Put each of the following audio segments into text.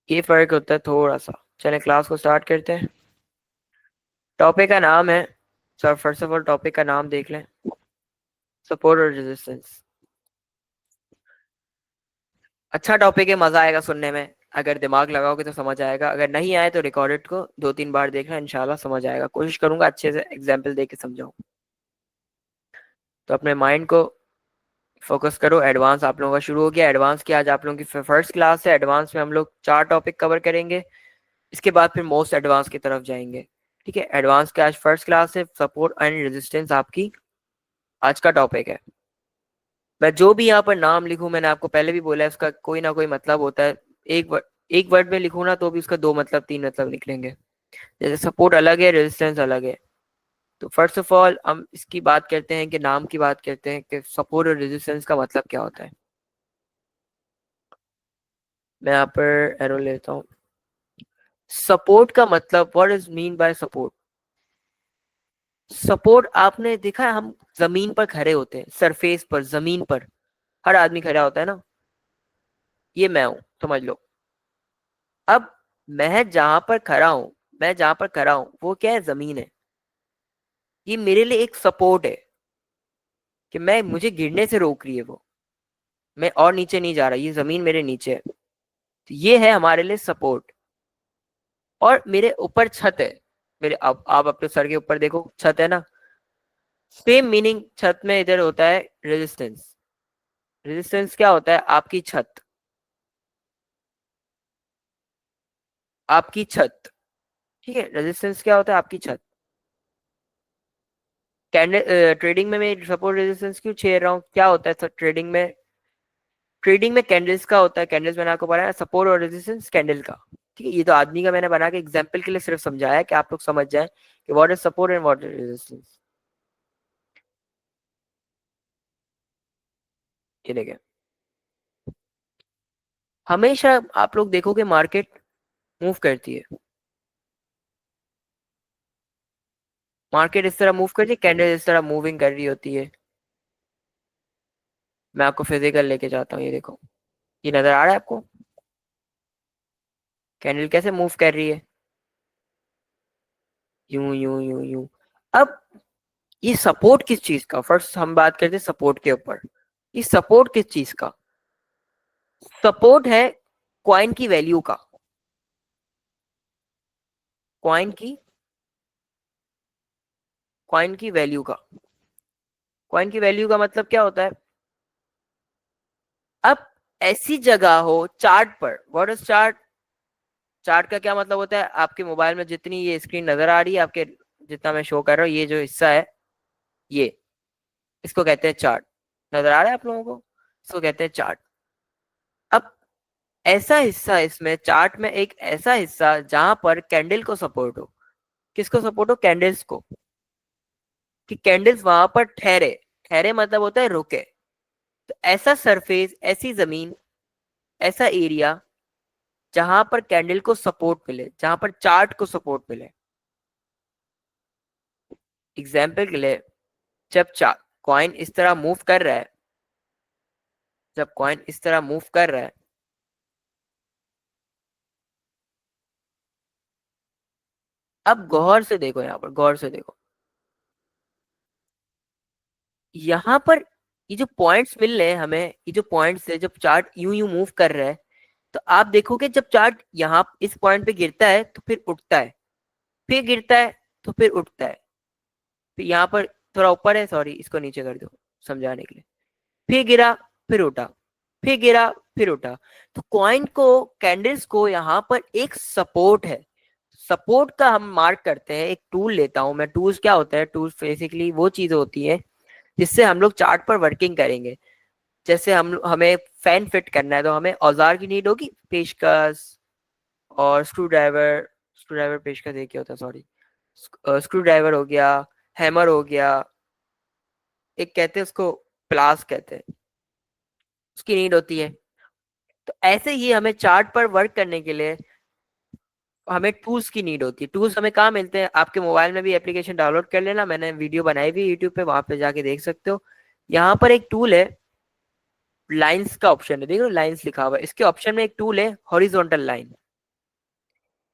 ये फर्क होता है थोड़ा सा। चलें क्लास को स्टार्ट करते हैं। टॉपिक का नाम है, sir first of all topic का नाम देख लें, सपोर्ट और रेजिस्टेंस। अच्छा टॉपिक है, मजा आएगा सुनने में। अगर दिमाग लगाओगे तो समझ आएगा, अगर नहीं आए तो रिकॉर्डेड को 2-3 बार देखना, इंशाल्लाह समझ आएगा। कोशिश करूंगा अच्छे से एग्जाम्पल दे के समझाऊं। तो अपने माइंड को फोकस करो। एडवांस आप लोगों का शुरू हो गया। एडवांस की आज आप लोगों की फर्स्ट क्लास है। एडवांस में हम लोग 4 टॉपिक कवर करेंगे। इसके बाद फिर मोस्ट एडवांस की तरफ जाएंगे। ठीक है, एडवांस की आज फर्स्ट क्लास है। सपोर्ट एंड रेजिस्टेंस आपकी आज का टॉपिक है। मैं जो भी यहाँ पर नाम लिखूं, मैंने आपको पहले भी बोला है, उसका कोई ना कोई मतलब होता है। एक वर्ड, एक वर्ड में लिखूं ना तो भी उसका 2 मतलब 3 मतलब निकलेंगे। जैसे सपोर्ट अलग है, रेजिस्टेंस अलग है। तो फर्स्ट ऑफ ऑल हम इसकी बात करते हैं कि नाम की बात करते हैं कि सपोर्ट और रेजिस्टेंस का मतलब क्या होता है। मैं यहाँ पर एरो लेता हूँ। सपोर्ट का मतलब, what is mean by support. Support आपने देखा है, हम जमीन पर खड़े होते हैं, सरफेस पर, जमीन पर हर आदमी खड़ा होता है ना। ये मैं हूं, समझ लो। अब मैं जहां पर खड़ा हूं वो क्या है, जमीन है। ये मेरे लिए एक सपोर्ट है कि मैं, मुझे गिरने से रोक रही है वो। मैं और नीचे नहीं जा रहा, ये जमीन मेरे नीचे है। तो ये है हमारे लिए सपोर्ट। और मेरे ऊपर छत है। मेरे, अब आप अपने सर के ऊपर देखो, छत है ना। सेम मीनिंग छत में इधर होता है रेजिस्टेंस। रेजिस्टेंस क्या होता है, आपकी छत। आपकी छत, ठीक है। रेजिस्टेंस क्या होता है, आपकी छत। कैंडल ट्रेडिंग में मैं सपोर्ट रेजिस्टेंस क्यों छेड़ रहा हूँ, क्या होता है ट्रेडिंग में। ट्रेडिंग में कैंडल्स का होता है, कैंडल्स मैंने आपको बताया सपोर्ट और रेजिस्टेंस कैंडल का। ठीक है, ये तो आदमी का मैंने बना के एग्जांपल के लिए सिर्फ समझाया कि आप लोग समझ जाएं कि what is support and what is resistance. ये देखें, हमेशा आप लोग देखोगे मार्केट मूव करती है। मार्केट इस तरह मूव करती है, कैंडल इस तरह मूविंग कर रही होती है। मैं आपको फिजिकल लेके जाता हूँ, ये देखो। ये नजर आ रहा है आपको, कैंडल कैसे मूव कर रही है, यूं यूं यूं यूं। अब ये सपोर्ट किस चीज का, फर्स्ट हम बात करते हैं सपोर्ट के ऊपर। ये सपोर्ट किस चीज का, सपोर्ट है कॉइन की वैल्यू का। कॉइन की, कॉइन की वैल्यू का। कॉइन की वैल्यू का मतलब क्या होता है। अब ऐसी जगह हो चार्ट पर, व्हाट इज चार्ट। चार्ट का क्या मतलब होता है, आपके मोबाइल में जितनी ये स्क्रीन नजर आ रही है आपके, जितना मैं शो कर रहा हूँ, ये जो हिस्सा है, ये, इसको कहते हैं चार्ट। नजर आ रहा है आप लोगों को, इसको कहते हैं चार्ट। अब ऐसा हिस्सा, इसमें चार्ट में एक ऐसा हिस्सा जहां पर कैंडल को सपोर्ट हो। किसको सपोर्ट हो, कैंडल्स को। कि कैंडल्स वहां पर ठहरे। ठहरे मतलब होता है रुके। तो ऐसा सरफेस, ऐसी जमीन, ऐसा एरिया जहां पर कैंडल को सपोर्ट मिले, जहां पर चार्ट को सपोर्ट मिले। एग्जाम्पल के लिए, जब कॉइन इस तरह मूव कर रहा है, जब कॉइन इस तरह मूव कर रहा है, अब गौर से देखो, यहाँ पर गौर से देखो। यहाँ पर ये जो पॉइंट्स मिल रहे हैं हमें, ये जो पॉइंट्स है, जब चार्ट यूं यूं मूव कर रहा है, तो आप देखोगे जब चार्ट यहाँ इस पॉइंट पे गिरता है तो फिर उठता है, फिर गिरता है तो फिर उठता है। फिर यहाँ पर थोड़ा ऊपर है, सॉरी इसको नीचे कर दो समझाने के लिए। फिर गिरा, फिर उठा, फिर गिरा, फिर उठा। तो कॉइन को, कैंडल्स को यहाँ पर एक सपोर्ट है। सपोर्ट का हम मार्क करते हैं, एक टूल लेता हूं मैं। टूल्स क्या होता है, टूल्स बेसिकली वो चीज होती है जिससे हम लोग चार्ट पर वर्किंग करेंगे। जैसे हमें फैन फिट करना है तो हमें औजार की नीड होगी, पेचकस और स्क्रू ड्राइवर। स्क्रू ड्राइवर पेचकस एक ही होता है, सॉरी। स्क्रू ड्राइवर हो गया, हैमर हो गया, एक कहते हैं उसको प्लास कहते हैं, उसकी नीड होती है। तो ऐसे ही हमें चार्ट पर वर्क करने के लिए हमें टूल्स की नीड होती है। टूल्स हमें कहाँ मिलते हैं, आपके मोबाइल में भी एप्लीकेशन डाउनलोड कर लेना, मैंने वीडियो बनाई हुई यूट्यूब पे, वहां पे जाके देख सकते हो। यहाँ पर एक टूल है, लाइंस का ऑप्शन है, देखो लाइंस लिखा हुआ है, इसके ऑप्शन में एक टूल है हॉरिजॉन्टल लाइन।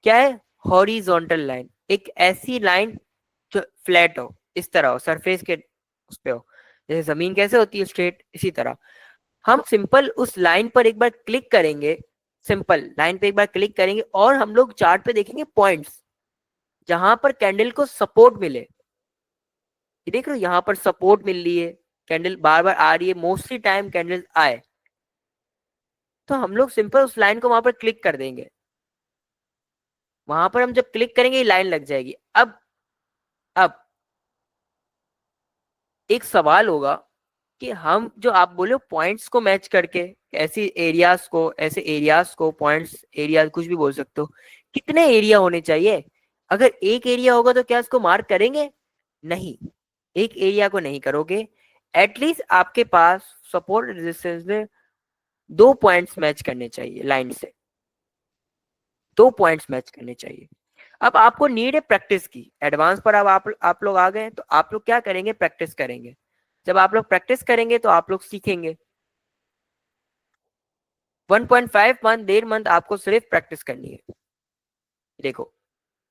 क्या है? हॉरिजॉन्टल लाइन, एक ऐसी लाइन जो फ्लैट हो, इस तरह हो, सरफेस के उस पे हो, जैसे जमीन कैसे होती है स्ट्रेट, इसी तरह। हम सिंपल उस लाइन पर एक बार क्लिक करेंगे, सिंपल लाइन पे एक बार क्लिक करेंगे और हम लोग चार्ट पे देखेंगे पॉइंट्स जहां पर कैंडल को सपोर्ट मिले। ये देख रहे हो, यहाँ पर सपोर्ट मिल रही है, कैंडल बार बार आ रही है, मोस्टली टाइम कैंडल आए, तो हम लोग सिंपल उस लाइन को वहां पर क्लिक कर देंगे। वहां पर हम जब क्लिक करेंगे ये लाइन लग जाएगी। अब एक सवाल होगा कि हम जो आप बोले पॉइंट्स को मैच करके, ऐसे एरियाज को पॉइंट्स, एरिया कुछ भी बोल सकते हो, कितने एरिया होने चाहिए? अगर एक एरिया होगा तो क्या इसको मार्क करेंगे? नहीं, एक एरिया को नहीं करोगे। एटलीस्ट आपके पास सपोर्ट रेजिस्टेंस में दो पॉइंट्स मैच करने चाहिए लाइन से, दो पॉइंट्स मैच करने चाहिए। अब आपको नीड है प्रैक्टिस की, एडवांस पर अब आप लोग आ गए, तो आप लोग क्या करेंगे? प्रैक्टिस करेंगे। जब आप लोग प्रैक्टिस करेंगे तो आप लोग सीखेंगे। 1.5 मंथ, 1.5 मंथ आपको सिर्फ प्रैक्टिस करनी है। देखो,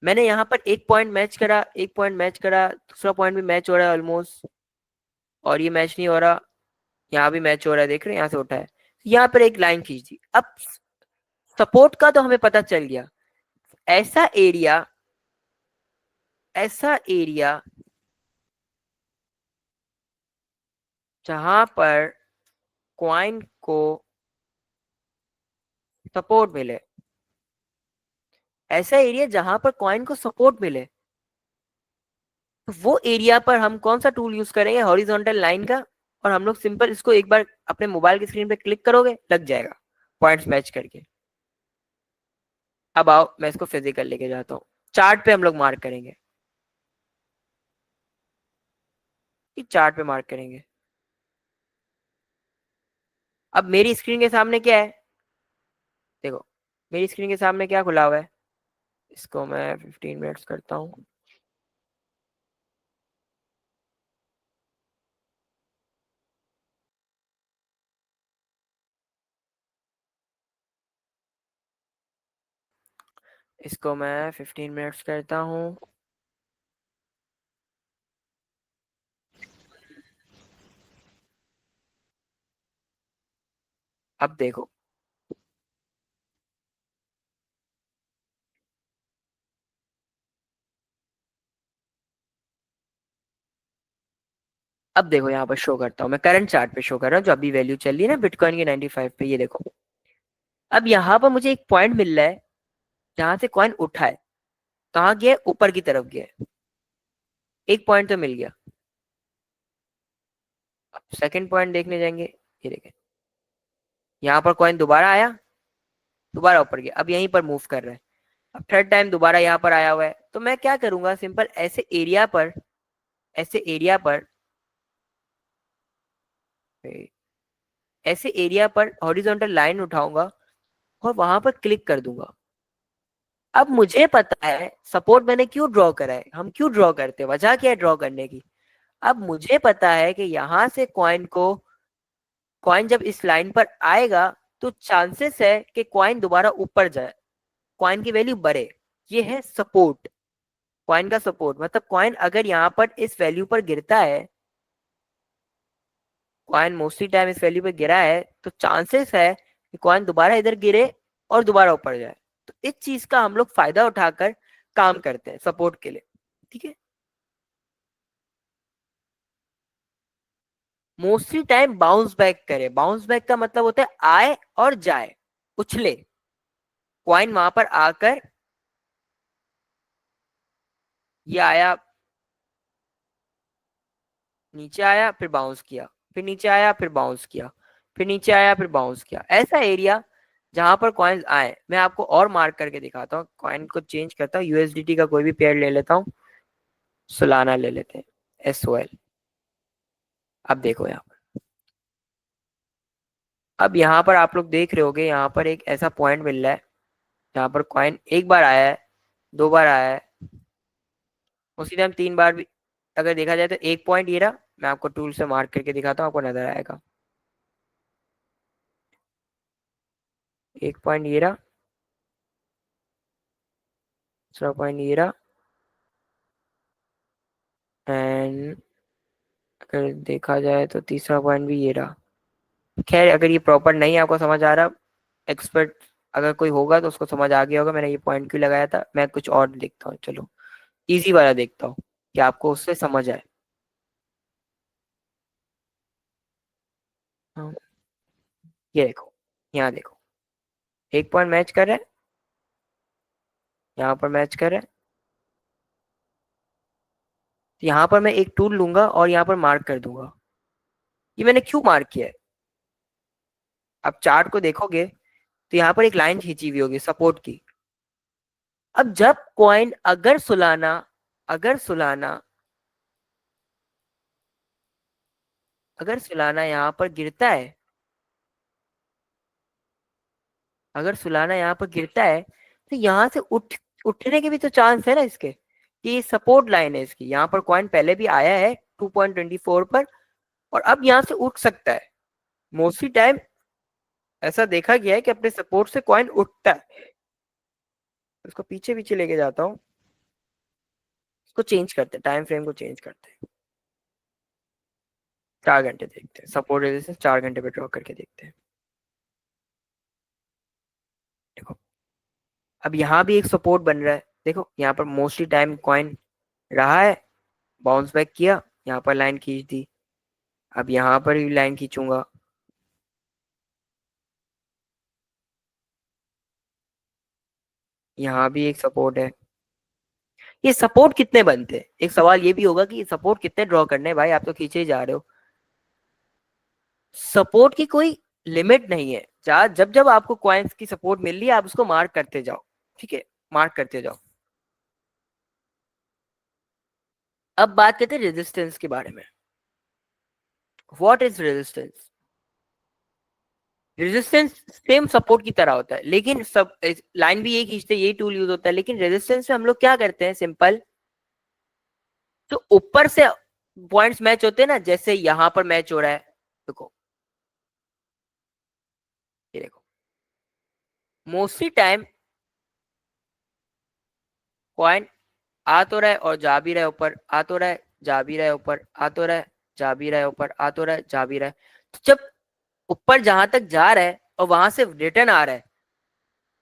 मैंने यहाँ पर एक पॉइंट मैच करा, एक पॉइंट मैच करा, दूसरा पॉइंट भी मैच हो रहा है ऑलमोस्ट, और ये मैच नहीं हो रहा, यहाँ भी मैच हो रहा है, देख रहे हैं यहाँ से उठा है, यहाँ पर एक लाइन खींच दी। अब सपोर्ट का तो हमें पता चल गया, ऐसा एरिया, ऐसा एरिया जहां पर क्वाइन को सपोर्ट मिले, ऐसा एरिया जहां पर कॉइन को सपोर्ट मिले, तो वो एरिया पर हम कौन सा टूल यूज करेंगे? हॉरिजॉन्टल लाइन का। और हम लोग सिंपल इसको एक बार अपने मोबाइल की स्क्रीन पे क्लिक करोगे, लग जाएगा पॉइंट्स मैच करके। अब आओ मैं इसको फिजिकल लेके जाता हूँ, चार्ट पे हम लोग मार्क करेंगे, चार्ट पे मार्क करेंगे। अब मेरी स्क्रीन के सामने क्या है? देखो, मेरी स्क्रीन के सामने क्या खुला हुआ है? इसको मैं 15 मिनट्स करता हूँ। इसको मैं 15 मिनट्स करता हूँ। अब देखो, अब देखो यहाँ पर शो करता हूँ, मैं करंट चार्ट पे शो कर रहा हूँ, जो अभी वैल्यू चल रही है ना बिटकॉइन की 95 पे, ये देखो। अब यहाँ पर मुझे एक पॉइंट मिल रहा है जहां से कॉइन उठा है, कहाँ गया? ऊपर की तरफ गया है, एक पॉइंट तो मिल गया। अब सेकंड पॉइंट देखने जाएंगे, ये देखें, यहाँ पर कॉइन दोबारा आया, दोबारा ऊपर गया, अब यहीं पर मूव कर रहा है। अब थर्ड टाइम दोबारा यहाँ पर आया हुआ है, तो मैं क्या करूंगा? सिंपल ऐसे एरिया पर, ऐसे एरिया पर, ऐसे एरिया पर हॉरिजॉन्टल लाइन उठाऊंगा और वहां पर क्लिक कर दूंगा। अब मुझे पता है सपोर्ट मैंने क्यों ड्रॉ करा है, हम क्यों ड्रॉ करते हैं, वजह क्या है ड्रॉ करने की। अब मुझे पता है कि यहां से कॉइन जब इस लाइन पर आएगा तो चांसेस है कि कॉइन दोबारा ऊपर जाए, कॉइन की वैल्यू बढ़े। ये है सपोर्ट, कॉइन का सपोर्ट। मतलब कॉइन अगर यहाँ पर इस वैल्यू पर गिरता है, कॉइन मोस्टली टाइम इस वैल्यू पर गिरा है, तो चांसेस है कि कॉइन दोबारा इधर गिरे और दोबारा ऊपर जाए। तो इस चीज का हम लोग फायदा उठाकर काम करते हैं सपोर्ट के लिए, ठीक है। मोस्टली टाइम बाउंस बैक करे, बाउंस बैक का मतलब होता है आए और जाए, उछले, कॉइन वहां पर आकर, ये आया, नीचे आया, फिर बाउंस किया, फिर नीचे आया, फिर बाउंस किया, फिर नीचे आया, फिर बाउंस किया। ऐसा एरिया जहां पर कॉइन्स आए, मैं आपको और मार्क करके दिखाता हूँ। कॉइन को चेंज करता हूँ, यूएसडीटी का कोई भी पेयर ले लेता हूँ, सोलाना ले लेते हैं, SOL। अब देखो यहाँ पर, अब यहाँ पर आप लोग देख रहे होगे, यहाँ पर एक ऐसा पॉइंट मिल रहा है जहां पर कॉइन एक बार आया है, दो बार आया है, उसी टाइम तीन बार भी अगर देखा जाए तो एक पॉइंट ये रहा। मैं आपको टूल से मार्क करके दिखाता हूँ, आपको नजर आएगा। एक पॉइंट ये रहा, तीसरा पॉइंट ये रहा। एंड अगर देखा जाए तो तीसरा पॉइंट भी ये रहा। खैर अगर ये प्रॉपर नहीं आपको समझ आ रहा, एक्सपर्ट अगर कोई होगा तो उसको समझ आ गया होगा मैंने ये पॉइंट क्यों लगाया था। मैं कुछ और देखता हूँ, चलो इजी वाला देखता हूँ कि आपको उससे समझ आए। हाँ, ये देखो, यहाँ देखो, एक पॉइंट मैच कर रहा है, यहाँ पर मैच कर रहा है। तो यहाँ पर मैं एक टूल लूंगा और यहाँ पर मार्क कर दूंगा। ये मैंने क्यों मार्क किया है, आप चार्ट को देखोगे तो यहाँ पर एक लाइन खींची हुई होगी सपोर्ट की। अब जब कॉइन अगर सुलाना अगर सुलाना यहाँ पर गिरता है, अगर सुलाना यहाँ पर गिरता है तो यहाँ से उठने के भी तो चांस है ना इसके, कि ये सपोर्ट लाइन है इसकी। यहाँ पर कॉइन पहले भी आया है 2.24 पर, और अब यहाँ से उठ सकता है। मोस्टली टाइम ऐसा देखा गया है कि अपने सपोर्ट से कॉइन उठता है। उसको पीछे पीछे लेके जाता हूँ, इसको चेंज करते हैं, टाइम फ्रेम को चेंज करते हैं। 4 घंटे देखते हैं, सपोर्ट रेजिस्टेंस 4 घंटे पे ड्रॉ करके देखते हैं। देखो अब यहाँ भी एक सपोर्ट बन रहा है, देखो यहाँ पर मोस्टली टाइम कॉइन रहा है, बाउंस बैक किया, यहाँ पर लाइन खींच दी। अब यहाँ पर भी लाइन खींचूंगा, यहाँ भी एक सपोर्ट है। ये सपोर्ट कितने बनते हैं, एक सवाल ये भी होगा कि ये सपोर्ट कितने ड्रॉ करने हैं। भाई आप तो खींचे ही जा रहे हो, सपोर्ट की कोई लिमिट नहीं है। जब जब आपको कॉइन्स की सपोर्ट मिल रही है आप उसको मार्क करते जाओ, ठीक है, मार्क करते जाओ। अब बात करते हैं रेजिस्टेंस के बारे में। What is resistance? Resistance same support की तरह होता है, लेकिन सब लाइन भी यही खींचते हैं, यही टूल यूज होता है। लेकिन रेजिस्टेंस से हम लोग क्या करते हैं, सिंपल, जो ऊपर से पॉइंट्स मैच होते हैं ना, जैसे यहां पर मैच हो रहा है, देखो ये देखो, मोस्टली टाइम कॉइन आ तो रहा है और जा भी रहा है ऊपर, आ तो रहा है, जा भी रहा है ऊपर, आ तो रहा है, जा भी रहा है ऊपर, आ तो रहा है, जा भी रहा है। तो जब ऊपर जहां तक जा रहा है और वहां से रिटर्न आ रहा है,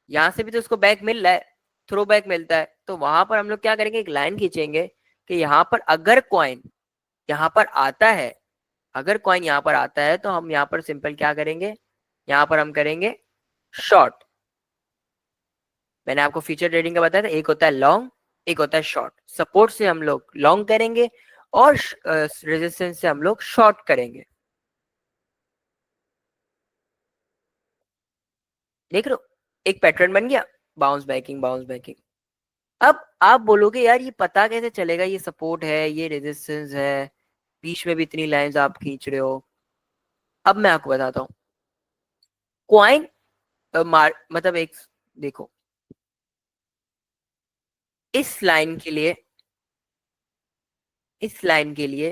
यहां से भी तो उसको बैक मिल रहा है, थ्रो बैक मिलता है, तो वहां पर हम लोग क्या करेंगे, एक लाइन खींचेंगे कि यहाँ पर अगर कॉइन यहाँ पर आता है, अगर कॉइन यहाँ पर आता है तो हम यहाँ पर सिंपल क्या करेंगे, यहाँ पर हम करेंगे शॉर्ट। मैंने आपको फीचर ट्रेडिंग का बताया था, एक होता है लॉन्ग, एक होता है शॉर्ट। सपोर्ट से हम लोग लॉन्ग करेंगे और रेजिस्टेंस से हम लोग शॉर्ट करेंगे। देख लो एक पैटर्न बन गया, बाउंस बैकिंग बाउंस बैकिंग। अब आप बोलोगे यार ये पता कैसे चलेगा, ये सपोर्ट है ये रेजिस्टेंस है, बीच में भी इतनी लाइंस आप खींच रहे हो। अब मैं आपको बताता हूँ, क्वाइन मतलब एक, देखो इस लाइन के लिए, इस लाइन के लिए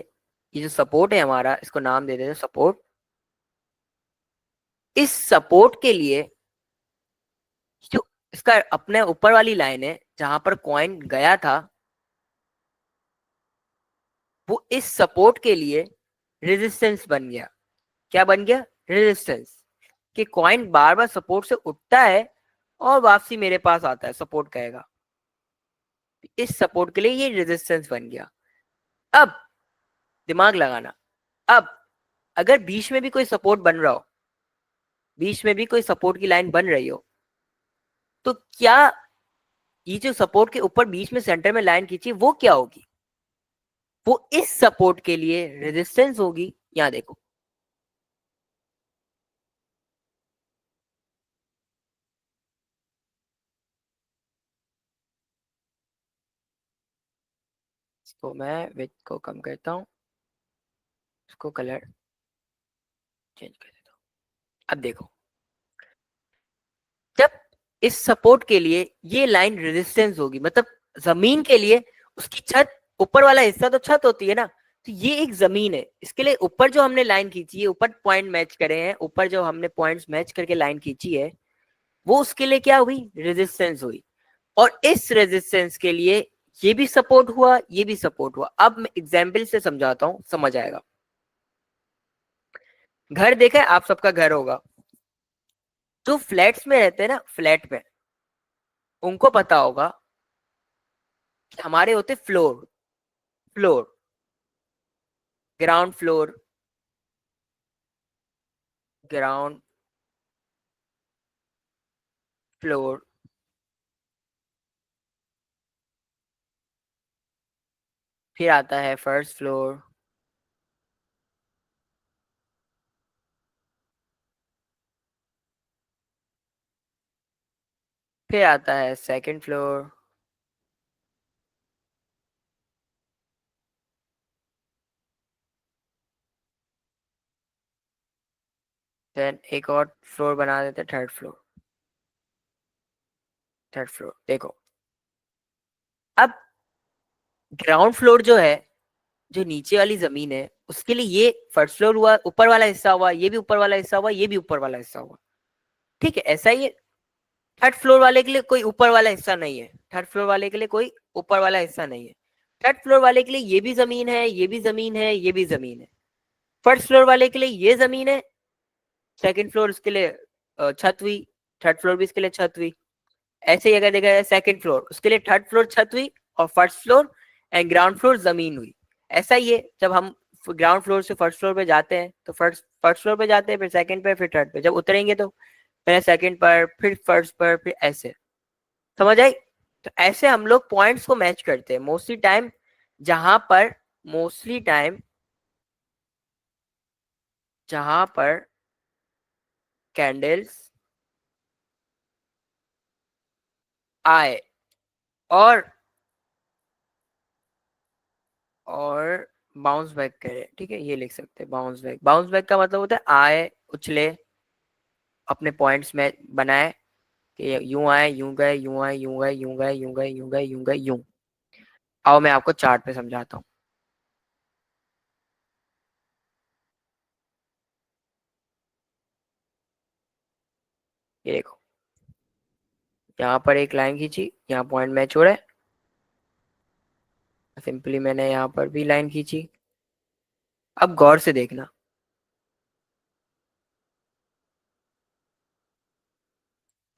ये जो सपोर्ट है हमारा, इसको नाम दे देते हैं सपोर्ट। इस सपोर्ट के लिए जो इसका अपने ऊपर वाली लाइन है जहां पर कॉइन गया था, वो इस सपोर्ट के लिए रेजिस्टेंस बन गया। क्या बन गया, रेजिस्टेंस। कि कॉइन बार बार सपोर्ट से उठता है और वापसी मेरे पास आता है, सपोर्ट कहेगा, इस सपोर्ट के लिए ये रेजिस्टेंस बन गया। अब दिमाग लगाना, अब अगर बीच में भी कोई सपोर्ट बन रहा हो, बीच में भी कोई सपोर्ट की लाइन बन रही हो, तो क्या ये जो सपोर्ट के ऊपर बीच में सेंटर में लाइन खींची वो क्या होगी, वो इस सपोर्ट के लिए रेजिस्टेंस होगी। यहां देखो, इसको मैं विड्थ को कम करता हूँ, इसको कलर चेंज कर देता हूँ। अब देखो, जब इस सपोर्ट के लिए ये लाइन रेजिस्टेंस होगी, मतलब जमीन के लिए उसकी छत, ऊपर वाला हिस्सा तो छत होती है ना, तो ये एक जमीन है, इसके लिए ऊपर जो हमने लाइन खींची है, ऊपर पॉइंट मैच करे हैं, ऊपर जो हमने पॉइंट्स मैच करके लाइन खींची है, वो उसके लिए क्या हुई, रेजिस्टेंस हुई। और इस रेजिस्टेंस के लिए ये भी सपोर्ट हुआ, ये भी सपोर्ट हुआ। अब मैं एग्जाम्पल से समझाता हूं, समझ आएगा। घर देखा है आप सबका, घर होगा। जो फ्लैट्स में रहते हैं ना, फ्लैट में, उनको पता होगा कि हमारे होते floor, floor, ground floor, ground floor, फिर आता है फर्स्ट फ्लोर, फिर आता है सेकंड फ्लोर, देन एक और फ्लोर बना देते हैं, थर्ड फ्लोर। थर्ड फ्लोर देखो, अब ग्राउंड फ्लोर जो है, जो नीचे वाली जमीन है, उसके लिए ये फर्स्ट फ्लोर हुआ, ऊपर वाला हिस्सा हुआ, ये भी ऊपर वाला हिस्सा हुआ, ये भी ऊपर वाला हिस्सा हुआ। ठीक है, ऐसा ही है। थर्ड फ्लोर वाले के लिए कोई ऊपर वाला हिस्सा नहीं है, थर्ड फ्लोर वाले के लिए कोई ऊपर वाला हिस्सा नहीं है। थर्ड फ्लोर वाले के लिए ये भी जमीन है, ये भी जमीन है, ये भी जमीन है। फर्स्ट फ्लोर वाले के लिए ये जमीन है, सेकंड फ्लोर उसके लिए छत हुई, थर्ड फ्लोर भी इसके लिए छत हुई। ऐसे ही अगर देखा जाए सेकंड फ्लोर, उसके लिए थर्ड फ्लोर छत हुई, और first floor and ground floor जमीन हुई। ऐसा ही है, जब हम ग्राउंड फ्लोर से फर्स्ट फ्लोर पे जाते हैं तो फर्स्ट फर्स्ट फ्लोर पे जाते हैं, फिर सेकंड पे, फिर थर्ड पे। जब उतरेंगे तो पहले सेकंड पर, फिर फर्स्ट पर, फिर ऐसे। समझ आई? तो ऐसे हम लोग पॉइंट्स को मैच करते हैं मोस्टली टाइम, जहां पर मोस्टली टाइम जहां पर कैंडल्स आए और और बाउंस बैक करे। ठीक है, ये लिख सकते हैं बाउंस बैक। बाउंस बैक का मतलब होता है आए, उछले, अपने पॉइंट्स में बनाए, कि यूं आए, यूं गए, यूं आए, यूं गए, यूं गए, यूं गए, यूं गए, यूं गए, यूं। आओ मैं आपको चार्ट पे समझाता हूँ। ये देखो, यहाँ पर एक लाइन खींची, यहाँ पॉइंट मैच हो रहा है, सिंपली मैंने यहाँ पर भी लाइन खींची। अब गौर से देखना,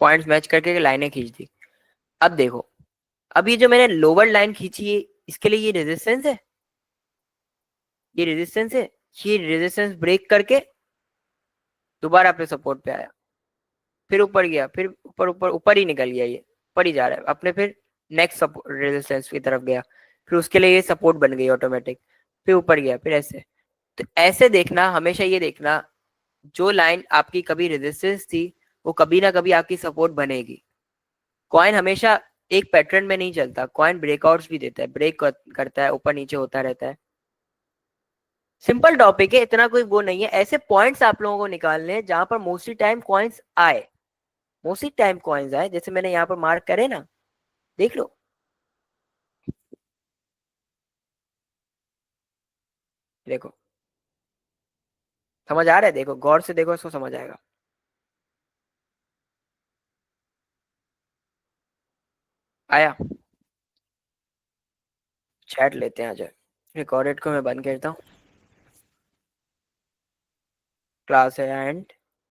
पॉइंट्स मैच करके लाइनें खींच दी। अब देखो, अब ये जो मैंने लोअर लाइन खींची है, इसके लिए ये रेजिस्टेंस है, ये रेजिस्टेंस है। ये रेजिस्टेंस ब्रेक करके दोबारा अपने सपोर्ट पे आया, फिर ऊपर गया, फिर ऊपर ऊपर ऊपर ही निकल गया, ये ऊपर ही जा रहा है अपने, फिर नेक्स्ट रेजिस्टेंस की तरफ गया, फिर उसके लिए ये सपोर्ट बन गई ऑटोमेटिक, फिर ऊपर गया, फिर ऐसे। तो ऐसे देखना, हमेशा ये देखना, जो लाइन आपकी कभी रेजिस्टेंस थी, वो कभी ना कभी आपकी सपोर्ट बनेगी। कॉइन हमेशा एक पैटर्न में नहीं चलता, कॉइन ब्रेकआउट्स भी देता है, ब्रेक करता है, ऊपर नीचे होता रहता है। सिंपल टॉपिक है, इतना कोई वो नहीं है। ऐसे पॉइंट्स आप लोगों को निकालने हैं जहां पर मोस्टली टाइम कॉइन्स आए, मोस्टली टाइम कॉइन्स आए, जैसे मैंने यहाँ पर मार्क करे ना, देख लो। देखो, समझ आ रहा है? देखो गौर से देखो, इसको समझ आएगा। आया? चैट लेते हैं आ जाए। रिकॉर्डेड को मैं बंद करता हूँ, क्लास है एंड